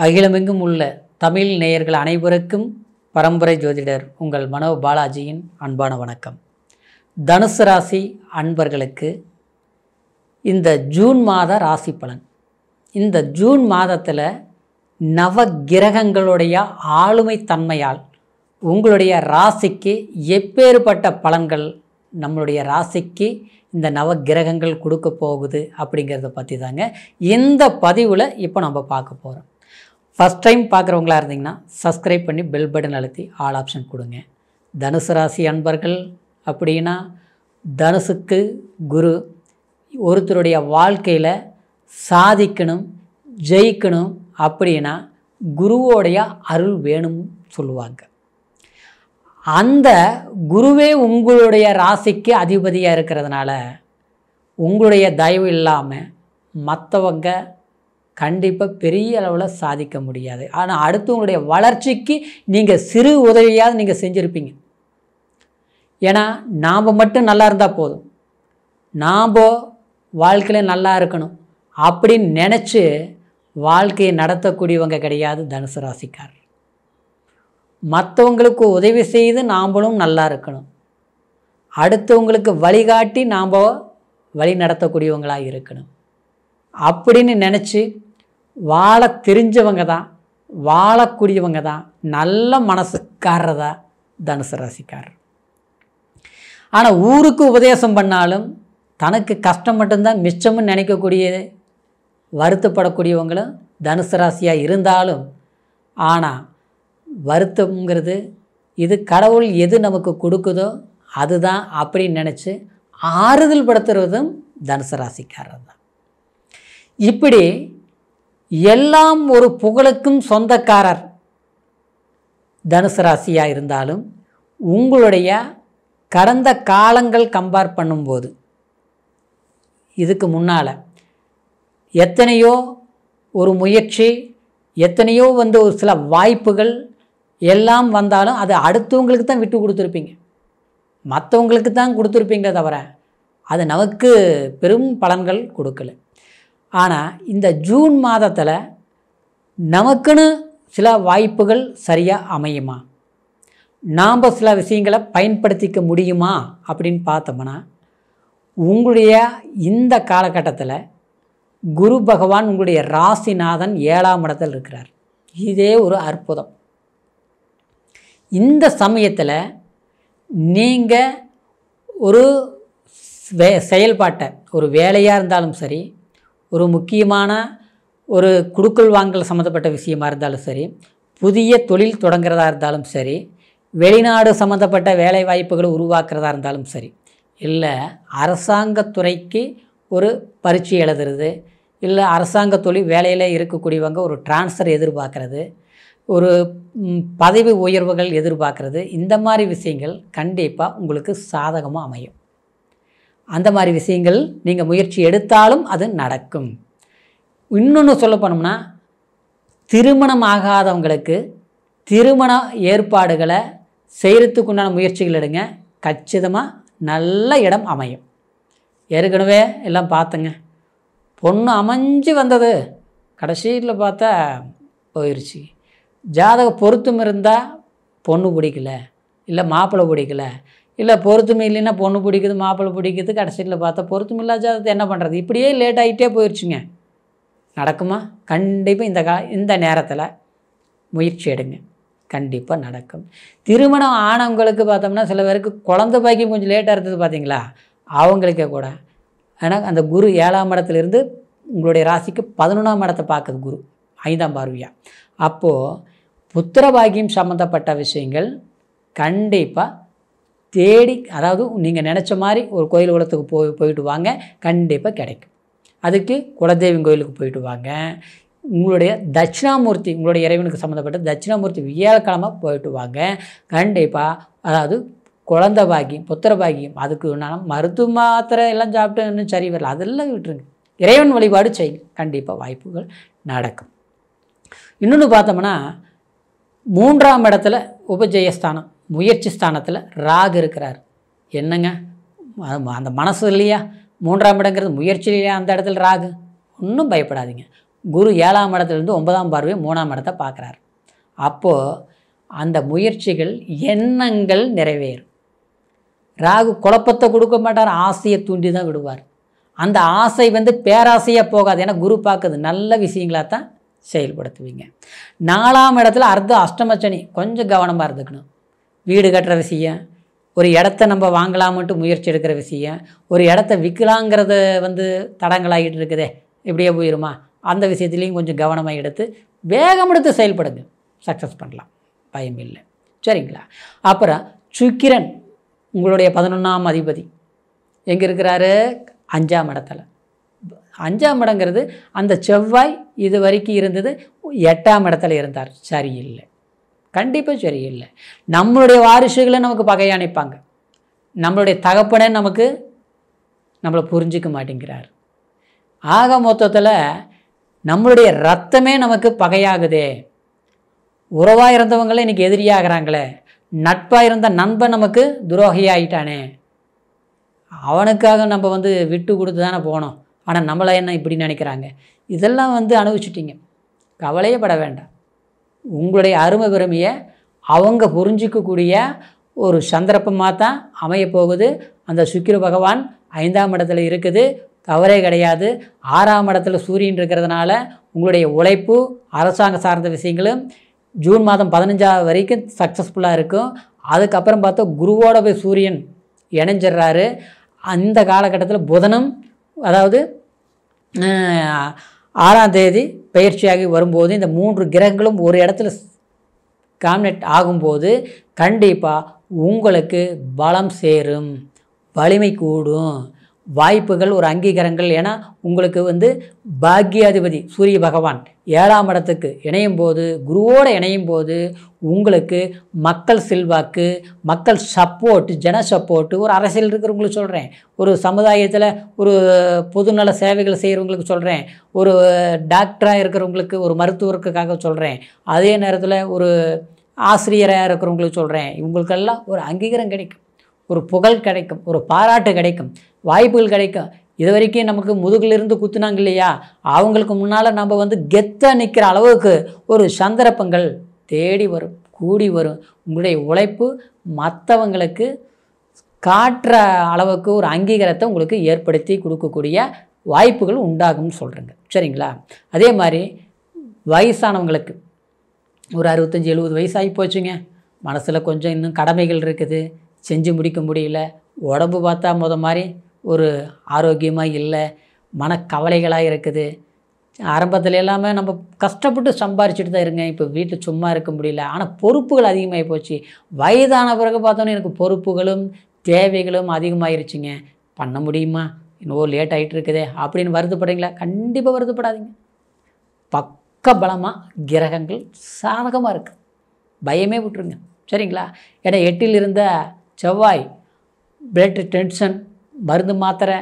அகிலமெங்கும் உள்ள தமிழ் நேயர்கள் அனைவருக்கும் பரம்பரை ஜோதிடர் உங்கள் மனோ பாலாஜியின் அன்பான வணக்கம். தனுசு ராசி அன்பர்களுக்கு இந்த ஜூன் மாத ராசி பலன். இந்த ஜூன் மாதத்தில் நவ கிரகங்களுடைய ஆளுமை தன்மையால் உங்களுடைய ராசிக்கு எப்பேற்பட்ட பலன்கள் நம்மளுடைய ராசிக்கு இந்த நவ கிரகங்கள் கொடுக்க போகுது அப்படிங்கிறத பற்றி தாங்க இந்த பதிவில் இப்போ நம்ம பார்க்க போகிறோம். ஃபஸ்ட் டைம் பார்க்குறவங்களா இருந்தீங்கன்னா சப்ஸ்கிரைப் பண்ணி பெல் பட்டன் அழுத்தி ஆல் ஆப்ஷன் கொடுங்க. தனுசு ராசி அன்பர்கள் அப்படின்னா தனுசுக்கு குரு ஒருத்தருடைய வாழ்க்கையில் சாதிக்கணும் ஜெயிக்கணும் அப்படின்னா குருவோடைய அருள் வேணும் சொல்லுவாங்க. அந்த குருவே உங்களுடைய ராசிக்கு அதிபதியாக இருக்கிறதுனால உங்களுடைய தயவு இல்லாமல் மற்றவங்க கண்டிப்பாக பெரிய அளவில் சாதிக்க முடியாது. ஆனால் அடுத்தவங்களுடைய வளர்ச்சிக்கு நீங்கள் சிறு உதவியாவது நீங்கள் செஞ்சுருப்பீங்க. ஏன்னா நாம் மட்டும் நல்லா இருந்தால் போதும், நாம் வாழ்க்கையில் நல்லா இருக்கணும் அப்படின்னு நினச்சி வாழ்க்கையை நடத்தக்கூடியவங்க கிடையாது தனுசு ராசிக்காரர். மற்றவங்களுக்கு உதவி செய்து நாம்ளும் நல்லா இருக்கணும், அடுத்தவங்களுக்கு வழிகாட்டி நாம் வழி நடத்தக்கூடியவங்களாக இருக்கணும் அப்படின்னு நினச்சி வாழ தெரிஞ்சவங்க தான், வாழக்கூடியவங்க தான், நல்ல மனசுக்காரர் தான் தனுசு ராசிக்காரர். ஆனால் ஊருக்கு உபதேசம் பண்ணாலும் தனக்கு கஷ்டம் மட்டும்தான் மிச்சம்னு நினைக்கக்கூடிய வருத்தப்படக்கூடியவங்களும் தனுசு ராசியாக இருந்தாலும், ஆனால் வருத்தங்கிறது இது கடவுள் எது நமக்கு கொடுக்குதோ அதுதான் அப்படின்னு நினச்சி ஆறுதல் படுத்துறதும் தனுசு ராசிக்காரர் தான். இப்படி எல்லாம் ஒரு புகழுக்கும் சொந்தக்காரர் தனுசு ராசியாக இருந்தாலும் உங்களுடைய கடந்த காலங்கள் கம்பேர் பண்ணும்போது இதுக்கு முன்னால் எத்தனையோ ஒரு முயற்சி, எத்தனையோ ஒரு சில வாய்ப்புகள் எல்லாம் வந்தாலும் அது அடுத்தவங்களுக்கு தான் விட்டு கொடுத்துருப்பீங்க, மற்றவங்களுக்கு தான் கொடுத்துருப்பீங்க தவிர அது நமக்கு பெரும் பலன்கள் கொடுக்கல. ஆனால் இந்த ஜூன் மாதத்தில் நமக்குன்னு சில வாய்ப்புகள் சரியாக அமையுமா, நாம் சில விஷயங்களை பயன்படுத்திக்க முடியுமா அப்படின்னு பார்த்தோம்னா, உங்களுடைய இந்த காலகட்டத்தில் குரு பகவான் உங்களுடைய ராசிநாதன் 7ஆம் இடத்தில் இருக்கிறார். இதே ஒரு அற்புதம். இந்த சமயத்தில் நீங்கள் ஒரு செயல்பாட்டை, ஒரு வேலையாக இருந்தாலும் சரி, ஒரு முக்கியமான ஒரு குடுக்கல் வாங்கல் சம்மந்தப்பட்ட விஷயமா இருந்தாலும் சரி, புதிய தொழில் தொடங்குறதா இருந்தாலும் சரி, வெளிநாடு சம்மந்தப்பட்ட வேலை வாய்ப்புகளை உருவாக்குறதா இருந்தாலும் சரி, இல்லை அரசாங்கத்துறைக்கு ஒரு பரீட்சை எழுதுறது, இல்லை அரசாங்க தொழில் வேலையில் இருக்கக்கூடியவங்க ஒரு டிரான்ஸ்ஃபர் எதிர்பார்க்குறது, ஒரு பதவி உயர்வுகள் எதிர்பார்க்குறது, இந்த மாதிரி விஷயங்கள் கண்டிப்பாக உங்களுக்கு சாதகமாக அமையும். அந்த மாதிரி விஷயங்கள் நீங்கள் முயற்சி எடுத்தாலும் அது நடக்கும். இன்னொன்று சொல்ல போனோம்னா, திருமணம் ஆகாதவங்களுக்கு திருமண ஏற்பாடுகளை செய்கிறதுக்கு உண்டான முயற்சிகள் எடுங்க, கச்சிதமாக நல்ல இடம் அமையும். ஏற்கனவே எல்லாம் பார்த்தங்க, பொண்ணு அமைஞ்சு வந்தது கடைசியில் பார்த்தா போயிடுச்சு. ஜாதக பொருத்தம் இருந்தால் பொண்ணு பிடிக்கல, இல்லை மாப்பிள்ளை பிடிக்கல, இல்லை பொருத்தமே இல்லைன்னா பொண்ணு பிடிக்குது மாப்பிள்ளை பிடிக்குது, கடைசியில் பார்த்தா பொருத்தம் இல்லாத ஜாதகத்தை என்ன பண்ணுறது, இப்படியே லேட் ஆகிட்டே போயிடுச்சுங்க. நடக்குமா? கண்டிப்பாக இந்த நேரத்தில் முயற்சி எடுங்க, கண்டிப்பாக நடக்கும். திருமணம் ஆனவங்களுக்கு பார்த்தோம்னா சில பேருக்கு குழந்தை பாக்கியம் கொஞ்சம் லேட்டாக இருந்தது பார்த்தீங்களா, அவங்களுக்கே கூட. ஆனால் அந்த குரு 7ஆம் இடத்துலேருந்து உங்களுடைய ராசிக்கு 11ஆம் இடத்தை பார்க்குது குரு 5ஆம் பார்வையாக. அப்போது புத்திர பாக்கியம் சம்மந்தப்பட்ட விஷயங்கள் கண்டிப்பாக தேடி, அதாவது நீங்கள் நினச்ச மாதிரி ஒரு கோயில் குளத்துக்கு போயிட்டு வாங்க, கண்டிப்பாக கிடைக்கும். அதுக்கு குலதெய்வம் கோயிலுக்கு போயிட்டு வாங்க. உங்களுடைய தட்சிணாமூர்த்தி, உங்களுடைய இறைவனுக்கு சம்மந்தப்பட்ட தட்சிணாமூர்த்தி வியாழக்கிழமை போயிட்டு வாங்க, கண்டிப்பாக. அதாவது குழந்தை பாக்கியம் புத்திர பாக்கியம், அதுக்கு நான் மருத்துவ மாத்திரை எல்லாம் சாப்பிட்டு இன்னும் சரி வரல, அதெல்லாம் விட்டுருங்க, இறைவன் வழிபாடு செய்யுங்க, கண்டிப்பாக வாய்ப்புகள் நடக்கும். இன்னொன்று பார்த்தோம்னா, 3ஆம் இடத்துல உபஜயஸ்தானம் முயற்சி ஸ்தானத்தில் ராகு இருக்கிறார். என்னங்க அந்த மனசு இல்லையா, 3ஆம் இடங்கிறது முயற்சி இல்லையா, அந்த இடத்துல ராகு. ஒன்றும் பயப்படாதீங்க, குரு 7ஆம் இடத்துலேருந்து 9ஆம் பார்வை 3ஆம் இடத்தை பார்க்குறார். அப்போது அந்த முயற்சிகள் எண்ணங்கள் நிறைவேறும். ராகு குழப்பத்தை கொடுக்க மாட்டார், ஆசையை தூண்டி தான் விடுவார். அந்த ஆசை பேராசையாக போகாது. ஏன்னா குரு பார்க்குது, நல்ல விஷயங்களாக தான் செயல்படுத்துவீங்க. 4ஆம் இடத்துல அஷ்டமச்சனி, கொஞ்சம் கவனமாக இருந்துக்கணும். வீடு கட்டுற விஷயம், ஒரு இடத்த நம்ம வாங்கலாமன்ட்டு முயற்சி எடுக்கிற விஷயம், ஒரு இடத்த விற்கலாங்கிறத தடங்களாகிட்டு இருக்குதே, இப்படியே போயிருமா, அந்த விஷயத்துலேயும் கொஞ்சம் கவனமாக எடுத்து வேகம் எடுத்து செயல்படுங்க, சக்ஸஸ் பண்ணலாம், பயம் இல்லை. சரிங்களா? அப்புறம் சுக்கிரன் உங்களுடைய 11ஆம் அதிபதி எங்கே இருக்கிறாரு? 5ஆம் இடத்துல. 5ஆம் இடங்கிறது அந்த செவ்வாய் இது வரைக்கும் இருந்தது 8ஆம் இடத்துல இருந்தார். சரியில்லை, கண்டிப்பாக சரியில்லை. நம்மளுடைய வாரிசுகளை நமக்கு பகையை அனுப்பாங்க. நம்மளுடைய தகப்பனே நம்மளை புரிஞ்சிக்க மாட்டேங்கிறார். ஆக மொத்தத்தில் நம்மளுடைய ரத்தமே நமக்கு பகையாகுதே. உறவாக இருந்தவங்களே இன்றைக்கி எதிரியாகிறாங்களே. நட்பாக இருந்த நண்பன் நமக்கு துரோகியாகிட்டானே. அவனுக்காக நம்ம விட்டு கொடுத்து தானே போனோம். ஆனால் நம்மளை என்ன இப்படி நினைக்கிறாங்க. இதெல்லாம் அனுபவிச்சிட்டிங்க, கவலையே பட வேண்டாம். உங்களுடைய அருமை பெருமையை அவங்க புரிஞ்சிக்கக்கூடிய ஒரு சந்தர்ப்பமாக தான் அமையப்போகுது. அந்த சுக்கிர பகவான் 5ஆம் இடத்துல இருக்குது, கவலை கிடையாது. 6ஆம் இடத்துல சூரியன் இருக்கிறதுனால உங்களுடைய உழைப்பு, அரசாங்க சார்ந்த விஷயங்களும் ஜூன் மாதம் 15 வரைக்கும் சக்ஸஸ்ஃபுல்லாக இருக்கும். அதுக்கப்புறம் பார்த்தா குருவோட போய் சூரியன் இணைஞ்சிட்றாரு. அந்த காலகட்டத்தில் புதனும், அதாவது 6ஆம் தேதி பயிற்சியாகி வரும்போது இந்த 3 கிரகங்களும் ஒரு இடத்துல காம்பினேட் ஆகும்போது கண்டிப்பாக உங்களுக்கு பலம் சேரும், வலிமை கூடும், வாய்ப்புகள், ஒரு அங்கீகாரங்கள். ஏன்னா உங்களுக்கு பாக்கியாதிபதி சூரிய பகவான் 7ஆம் இடத்துக்கு இணையும் போது, குருவோடு இணையும் போது உங்களுக்கு மக்கள் செல்வாக்கு, மக்கள் சப்போர்ட்டு, ஜன சப்போர்ட்டு, ஒரு அரசியல் இருக்கிறவங்களுக்கு சொல்கிறேன், ஒரு சமுதாயத்தில் ஒரு பொதுநல சேவைகள் செய்கிறவங்களுக்கு சொல்கிறேன், ஒரு டாக்டராக இருக்கிறவங்களுக்கு, ஒரு மருத்துவருக்காக சொல்கிறேன், அதே நேரத்தில் ஒரு ஆசிரியராக இருக்கிறவங்களுக்கு சொல்கிறேன். இவங்களுக்கெல்லாம் ஒரு அங்கீகாரம் கிடைக்கும், ஒரு புகழ் கிடைக்கும், ஒரு பாராட்டு கிடைக்கும், வாய்ப்புகள் கிடைக்கும். இது வரைக்கும் நமக்கு முதுகிலிருந்து குத்துனாங்க இல்லையா, அவங்களுக்கு முன்னால் நம்ம கெத்தாக நிற்கிற அளவுக்கு ஒரு சந்தர்ப்பங்கள் தேடி வரும், கூடி வரும். உங்களுடைய உழைப்பு மற்றவங்களுக்கு காட்டுற அளவுக்கு ஒரு அங்கீகாரத்தை உங்களுக்கு ஏற்படுத்தி கொடுக்கக்கூடிய வாய்ப்புகள் உண்டாகும்னு சொல்கிறேங்க. சரிங்களா? அதே மாதிரி வயசானவங்களுக்கு ஒரு 65-70 வயசாகி போச்சுங்க, மனசில் கொஞ்சம் இன்னும் கடமைகள் இருக்குது, செஞ்சு முடிக்க முடியல, உடம்பு பார்த்தா மாதிரி ஒரு ஆரோக்கியமாக இல்லை, மனக்கவலைகளாக இருக்குது. ஆரம்பத்தில் எல்லாமே நம்ம கஷ்டப்பட்டு சம்பாரிச்சிட்டு தான் இருங்க, இப்போ வீட்டில் சும்மா இருக்க முடியல. ஆனால் பொறுப்புகள் அதிகமாகி போச்சு. வயதான பிறகு பார்த்தோன்னே எனக்கு பொறுப்புகளும் தேவைகளும் அதிகமாகிருச்சுங்க, பண்ண முடியுமா, இன்னும் லேட் ஆகிட்டு இருக்குதே அப்படின்னு வருத்தப்படுறீங்களா? கண்டிப்பாக வருத்தப்படாதீங்க. பக்க பலமாக கிரகங்கள் சாதகமாக இருக்குது, பயமே விட்டுருங்க. சரிங்களா? ஏன்னா 8இல் இருந்த செவ்வாய் பிளட் டென்ஷன், மருந்து மாத்திரை,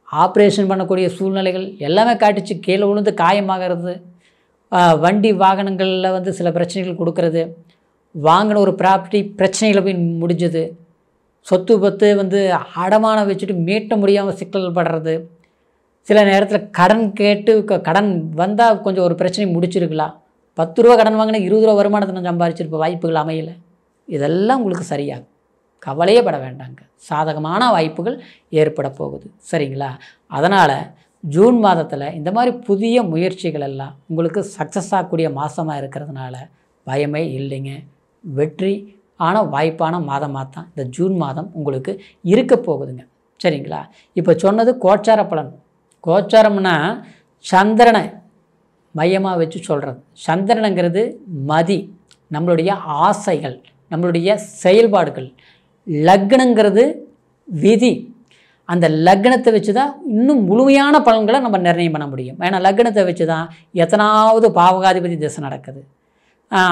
ஆப்ரேஷன் பண்ணக்கூடிய சூழ்நிலைகள் எல்லாமே காட்டுச்சு. கீழே விழுந்து காயமாகிறது, வண்டி வாகனங்களில் சில பிரச்சனைகள் கொடுக்கறது, வாங்கின ஒரு ப்ராப்பர்ட்டி பிரச்சனைகளை போய் முடிஞ்சது, சொத்து பத்து அடமானம் வச்சுட்டு மீட்ட முடியாமல் சிக்கல் படுறது, சில நேரத்தில் கடன் கேட்டு கடன் வந்தால் கொஞ்சம் ஒரு பிரச்சனை முடிச்சிருக்கலாம். 10 ரூபா கடன் வாங்கினா 20 ரூபா வருமானத்தை நான் சம்பாரிச்சிருப்ப, வாய்ப்புகள் அமையலை. இதெல்லாம் உங்களுக்கு சரியாகும், கவலையே பட வேண்டாங்க. சாதகமான வாய்ப்புகள் ஏற்பட போகுது. சரிங்களா? அதனால் ஜூன் மாதத்தில் இந்த மாதிரி புதிய முயற்சிகள் எல்லாம் உங்களுக்கு சக்ஸஸ் ஆகக்கூடிய மாதமாக இருக்கிறதுனால பயமே இல்லைங்க. வெற்றி வாய்ப்பான மாதமாக தான் இந்த ஜூன் மாதம் உங்களுக்கு இருக்க போகுதுங்க. சரிங்களா? இப்போ சொன்னது கோச்சார பலன். கோச்சாரம்னா சந்திரனை மையமாக வச்சு சொல்கிறது. சந்திரனுங்கிறது மதி, நம்மளுடைய ஆசைகள், நம்மளுடைய செயல்பாடுகள். லக்னங்கிறது விதி. அந்த லக்னத்தை வச்சு தான் இன்னும் முழுமையான பலன்களை நம்ம நிர்ணயம் பண்ண முடியும். ஏன்னா லக்னத்தை வச்சு தான் எத்தனாவது பாவகாதிபதி திசை நடக்குது,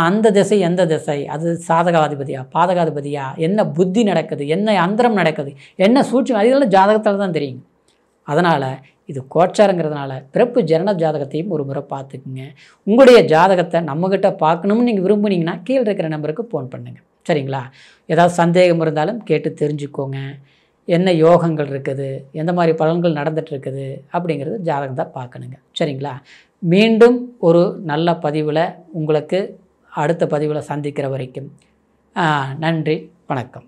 அந்த திசை எந்த திசை, அது சாதகாதிபதியா பாதகாதிபதியா, என்ன புத்தி நடக்குது, என்ன அந்தரம் நடக்குது, என்ன சூட்சம், அதெல்லாம் ஜாதகத்தில் தான் தெரியும். அதனால் இது கோச்சாரங்கிறதுனால பிறப்பு ஜனன ஜாதகத்தையும் ஒரு முறை பார்த்துக்குங்க. உங்களுடைய ஜாதகத்தை நம்மக்கிட்ட பார்க்கணும்னு நீங்கள் விரும்புனீங்கன்னா கீழே இருக்கிற நம்பருக்கு ஃபோன் பண்ணுங்கள். சரிங்களா? ஏதாவது சந்தேகம் இருந்தாலும் கேட்டு தெரிஞ்சுக்கோங்க. என்ன யோகங்கள் இருக்குது, எந்த மாதிரி பலன்கள் நடந்துகிட்ருக்குது அப்படிங்கிறது ஜாதகம் தான் பார்க்கணுங்க. சரிங்களா? மீண்டும் ஒரு நல்ல பதிவில் உங்களுக்கு அடுத்த பதிவில் சந்திக்கிற வரைக்கும் நன்றி, வணக்கம்.